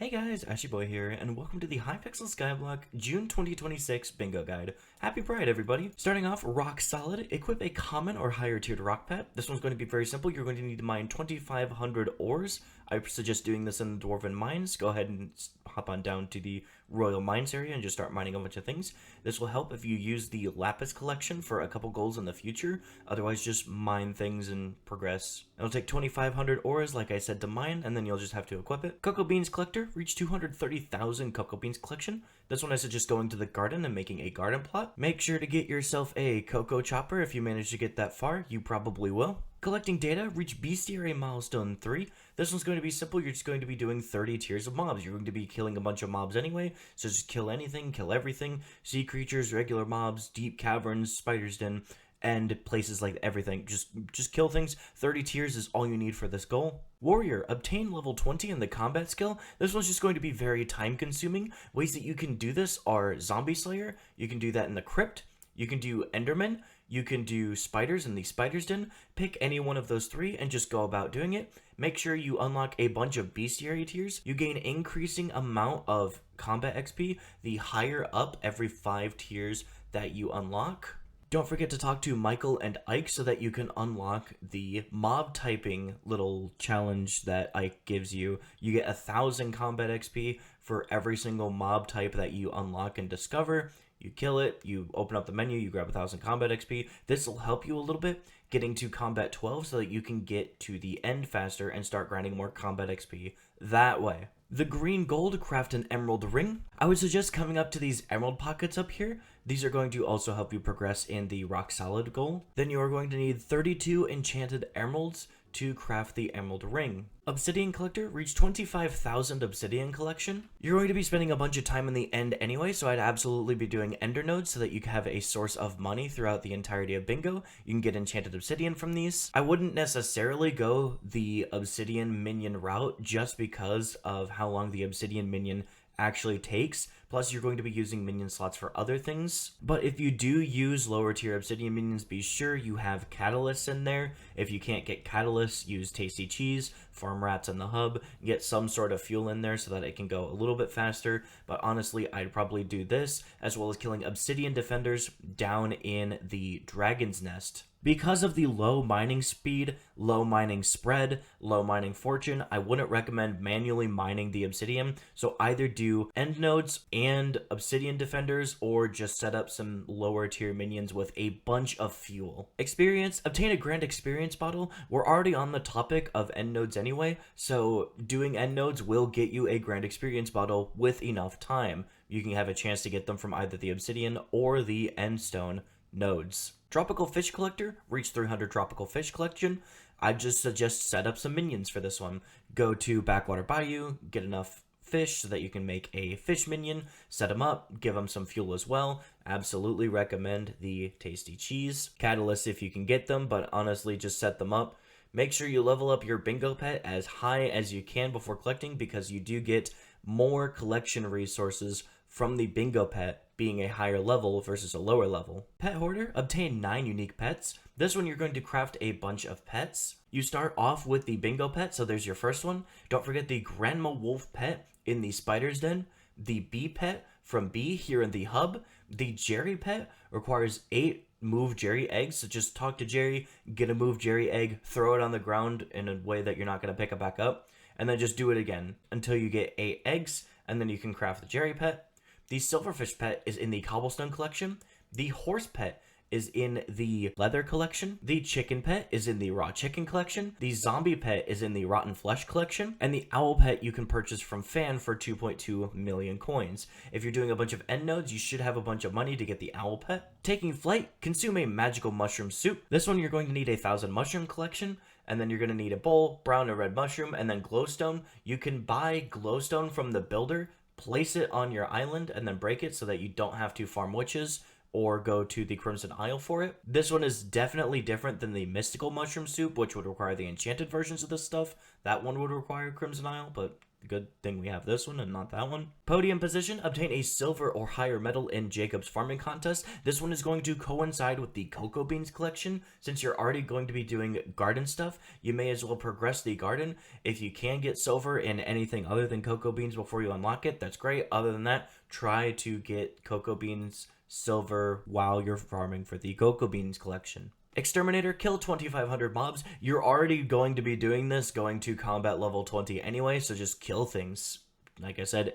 Hey guys, Boy here, and welcome to the Hypixel Skyblock June 2026 Bingo Guide. Happy Pride, everybody! Starting off, rock solid, equip a common or higher tiered rock pet. This one's going to be very simple. You're going to need to mine 2,500 ores. I suggest doing this in the Dwarven Mines. Go ahead and hop on down to the Royal Mines area and just start mining a bunch of things. This will help if you use the Lapis collection for a couple goals in the future. Otherwise, just mine things and progress. It'll take 2,500 ores, like I said, to mine, and then you'll just have to equip it. Cocoa Beans Collector, reach 230,000 Cocoa Beans collection. This one I suggest going to the garden and making a garden plot. Make sure to get yourself a cocoa chopper if you manage to get that far. You probably will. Collecting data, reach Bestiary Milestone 3. This one's going to be simple. You're just going to be doing 30 tiers of mobs. You're going to be killing a bunch of mobs anyway, so just kill anything, kill everything. Sea creatures, regular mobs, deep caverns, spider's den, and places like everything. Just kill things. 30 tiers is all you need for this goal. Warrior, obtain level 20 in the combat skill. This one's just going to be very time consuming. Ways that you can do this are Zombie Slayer. You can do that in the Crypt. You can do Enderman. You can do spiders in the spider's den. Pick any one of those three and just go about doing it. Make sure you unlock a bunch of bestiary tiers. You gain increasing amount of combat XP the higher up every 5 tiers that you unlock. Don't forget to talk to Michael and Ike so that you can unlock the mob typing little challenge that Ike gives you. You get 1,000 combat XP for every single mob type that you unlock and discover. You kill it, you open up the menu, you grab 1,000 combat XP. This will help you a little bit getting to combat 12 so that you can get to the end faster and start grinding more combat XP that way. The green gold, craft an emerald ring. I would suggest coming up to these emerald pockets up here. These are going to also help you progress in the rock solid goal. Then you are going to need 32 enchanted emeralds to craft the emerald ring. Obsidian collector, reach 25,000 obsidian collection. You're going to be spending a bunch of time in the end anyway, so I'd absolutely be doing ender nodes so that you can have a source of money throughout the entirety of bingo. You can get enchanted obsidian from these. I wouldn't necessarily go the obsidian minion route just because of how long the obsidian minion actually takes. Plus, you're going to be using minion slots for other things. But if you do use lower tier obsidian minions, be sure you have catalysts in there. If you can't get catalysts, use tasty cheese, farm rats in the hub, get some sort of fuel in there so that it can go a little bit faster. But honestly, I'd probably do this as well as killing obsidian defenders down in the dragon's nest. Because of the low mining speed, low mining spread, low mining fortune, I wouldn't recommend manually mining the obsidian. So either do end nodes and obsidian defenders or just set up some lower tier minions with a bunch of fuel. Experience, obtain a grand experience bottle. We're already on the topic of end nodes anyway, so doing end nodes will get you a grand experience bottle with enough time. You can have a chance to get them from either the obsidian or the endstone nodes. Tropical fish collector, reach 300 tropical fish collection. I just suggest set up some minions for this one. Go to Backwater Bayou, get enough fish so that you can make a fish minion, set them up, give them some fuel as well. Absolutely recommend the tasty cheese. Catalysts if you can get them, but honestly just set them up. Make sure you level up your bingo pet as high as you can before collecting because you do get more collection resources from the bingo pet being a higher level versus a lower level. Pet Hoarder, obtain 9 unique pets. This one you're going to craft a bunch of pets. You start off with the bingo pet, so there's your first one. Don't forget the Grandma Wolf pet in the spider's den. The bee pet from bee here in the hub. The Jerry pet requires 8 move Jerry eggs, so just talk to Jerry, get a move Jerry egg, throw it on the ground in a way that you're not going to pick it back up, and then just do it again until you get 8 eggs, and then you can craft the Jerry pet. The silverfish pet is in the cobblestone collection. The horse pet is in the leather collection. The chicken pet is in the raw chicken collection. The zombie pet is in the rotten flesh collection. And the owl pet you can purchase from Fan for 2.2 million coins. If you're doing a bunch of end nodes, you should have a bunch of money to get the owl pet. Taking flight, consume a magical mushroom soup. This one you're going to need a 1,000 mushroom collection. And then you're going to need a bowl, brown and red mushroom, and then glowstone. You can buy glowstone from the builder, place it on your island, and then break it so that you don't have to farm witches or go to the Crimson Isle for it. This one is definitely different than the mystical mushroom soup, which would require the enchanted versions of this stuff. That one would require Crimson Isle, but Good thing we have this one and not that one. Podium position, obtain a silver or higher medal in Jacob's farming contest. This one is going to coincide with the cocoa beans collection. Since you're already going to be doing garden stuff, you may as well progress the garden. If you can get silver in anything other than cocoa beans before you unlock it, that's great. Other than that, try to get cocoa beans, silver while you're farming for the cocoa beans collection. Exterminator, kill 2,500 mobs. You're already going to be doing this, going to combat level 20 anyway, so just kill things. Like I said,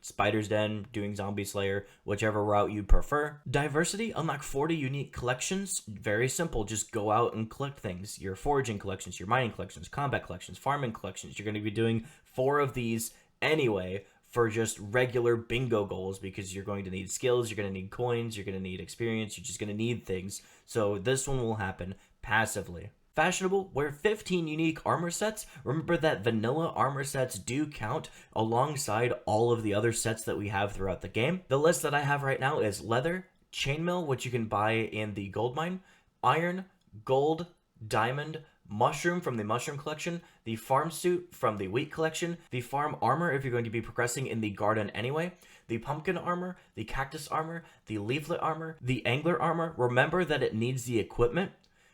Spider's Den, doing Zombie Slayer, whichever route you prefer. Diversity, unlock 40 unique collections. Very simple, just go out and collect things. Your foraging collections, your mining collections, combat collections, farming collections. You're going to be doing 4 of these anyway for just regular bingo goals, because you're going to need skills, you're going to need coins, you're going to need experience, you're just going to need things. So this one will happen passively. Fashionable, wear 15 unique armor sets. Remember that vanilla armor sets do count alongside all of the other sets that we have throughout the game. The list that I have right now is leather, chainmail, which you can buy in the gold mine, iron, gold, diamond, mushroom from the mushroom collection, the farm suit from the wheat collection, the farm armor if you're going to be progressing in the garden anyway, the pumpkin armor, the cactus armor, the leaflet armor, the angler armor. Remember that it needs the equipment.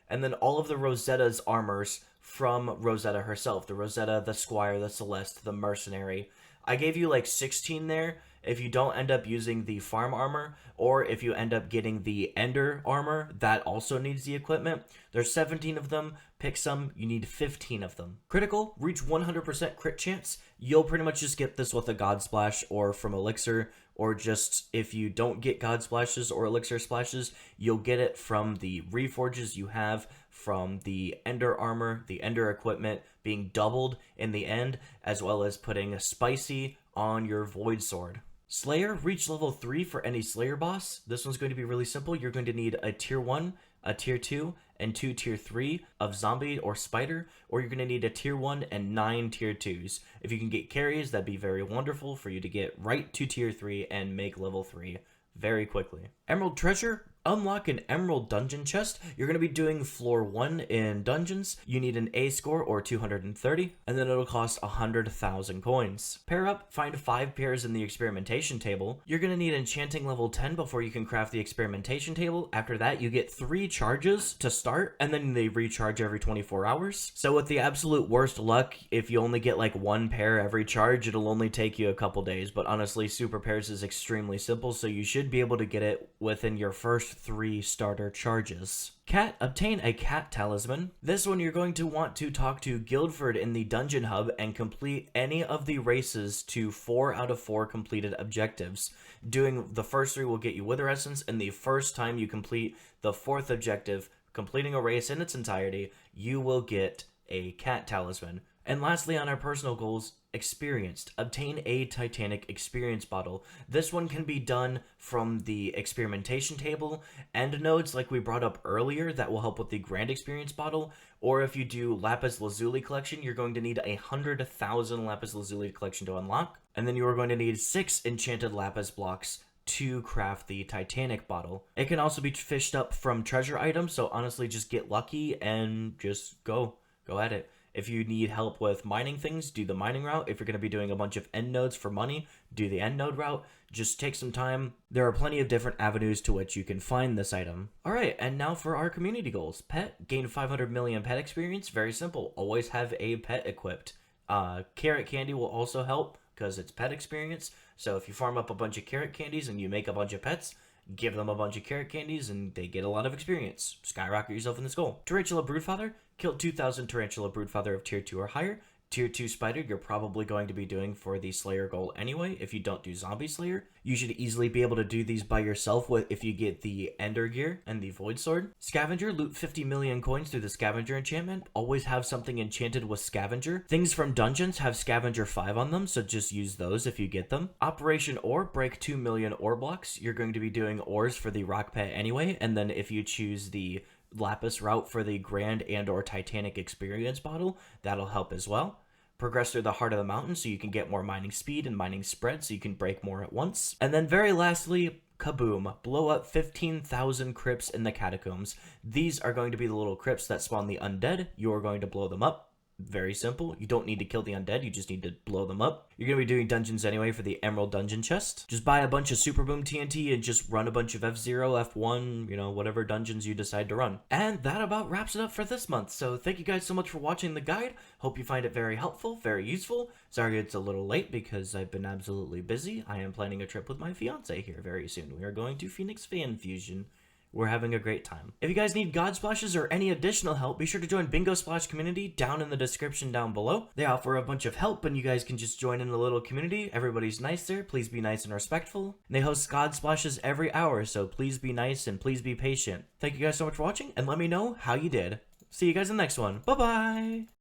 And then all of the Rosetta's armors from Rosetta herself. The Rosetta, the Squire, the Celeste, the Mercenary. I gave you like 16 there. If you don't end up using the farm armor, or if you end up getting the ender armor, that also needs the equipment. There's 17 of them. Pick some. You need 15 of them. Critical, reach 100% crit chance. You'll pretty much just get this with a God Splash or from Elixir, or just if you don't get God Splashes or Elixir Splashes, you'll get it from the reforges you have from the ender armor, the ender equipment being doubled in the end, as well as putting a spicy on your void sword. Slayer, reach level 3 for any Slayer boss. This one's going to be really simple. You're going to need a tier 1, a tier 2, and 2 tier 3 of zombie or spider, or you're going to need a tier 1 and 9 tier 2s. If you can get carries, that'd be very wonderful for you to get right to tier 3 and make level 3 very quickly. Emerald treasure, unlock an emerald dungeon chest. You're going to be doing floor 1 in dungeons. You need an A score or 230, and then it'll cost 100,000 coins. Pair up, find 5 pairs in the experimentation table. You're going to need enchanting level 10 before you can craft the experimentation table. After that, you get 3 charges to start, and then they recharge every 24 hours. So with the absolute worst luck, if you only get like 1 pair every charge, it'll only take you a couple days. But honestly, super pairs is extremely simple, so you should be able to get it within your first 3 starter charges. Cat, obtain a cat talisman. This one you're going to want to talk to Guildford in the dungeon hub and complete any of the races to 4 out of 4 completed objectives. Doing the first 3 will get you Wither Essence, and the first time you complete the 4th objective, completing a race in its entirety, you will get a cat talisman. And lastly, on our personal goals, experienced. Obtain a Titanic experience bottle. This one can be done from the experimentation table, end nodes like we brought up earlier that will help with the grand experience bottle, or if you do lapis lazuli collection, you're going to need 100,000 lapis lazuli collection to unlock, and then you are going to need 6 enchanted lapis blocks to craft the Titanic bottle. It can also be fished up from treasure items, so honestly just get lucky and just go at it. If you need help with mining things, do the mining route. If you're going to be doing a bunch of end nodes for money, do the end node route. Just take some time. There are plenty of different avenues to which you can find this item. Alright, and now for our community goals. Pet, gain 500 million pet experience. Very simple. Always have a pet equipped. Carrot candy will also help because it's pet experience. So if you farm up a bunch of carrot candies and you make a bunch of pets, give them a bunch of carrot candies and they get a lot of experience. Skyrocket yourself in this goal. Tarantula Broodfather, kill 2,000 Tarantula Broodfather of tier 2 or higher. Tier 2 Spider, you're probably going to be doing for the Slayer goal anyway. If you don't do Zombie Slayer, you should easily be able to do these by yourself if you get the Ender Gear and the Void Sword. Scavenger, loot 50 million coins through the Scavenger enchantment. Always have something enchanted with Scavenger. Things from dungeons have Scavenger 5 on them, so just use those if you get them. Operation Ore, break 2 million ore blocks. You're going to be doing ores for the Rock Pet anyway, and then if you choose the Lapis route for the Grand and or Titanic experience bottle, that'll help as well. Progress through the heart of the mountain so you can get more mining speed and mining spread so you can break more at once. And then very lastly, kaboom, blow up 15,000 crypts in the catacombs. These are going to be the little crypts that spawn the undead. You are going to blow them up. Very simple. You don't need to kill the undead, you just need to blow them up. You're gonna be doing dungeons anyway for the Emerald Dungeon chest. Just buy a bunch of Super Boom TNT and just run a bunch of F0, F1, you know, whatever dungeons you decide to run. And that about wraps it up for this month. So thank you guys so much for watching the guide. Hope you find it very helpful, very useful. Sorry it's a little late because I've been absolutely busy. I am planning a trip with my fiance here very soon. We are going to Phoenix Fan Fusion. We're having a great time. If you guys need God Splashes or any additional help, be sure to join Bingo Splash community down in the description down below. They offer a bunch of help and you guys can just join in the little community. Everybody's nice there. Please be nice and respectful. And they host God Splashes every hour, so please be nice and please be patient. Thank you guys so much for watching and let me know how you did. See you guys in the next one. Bye-bye!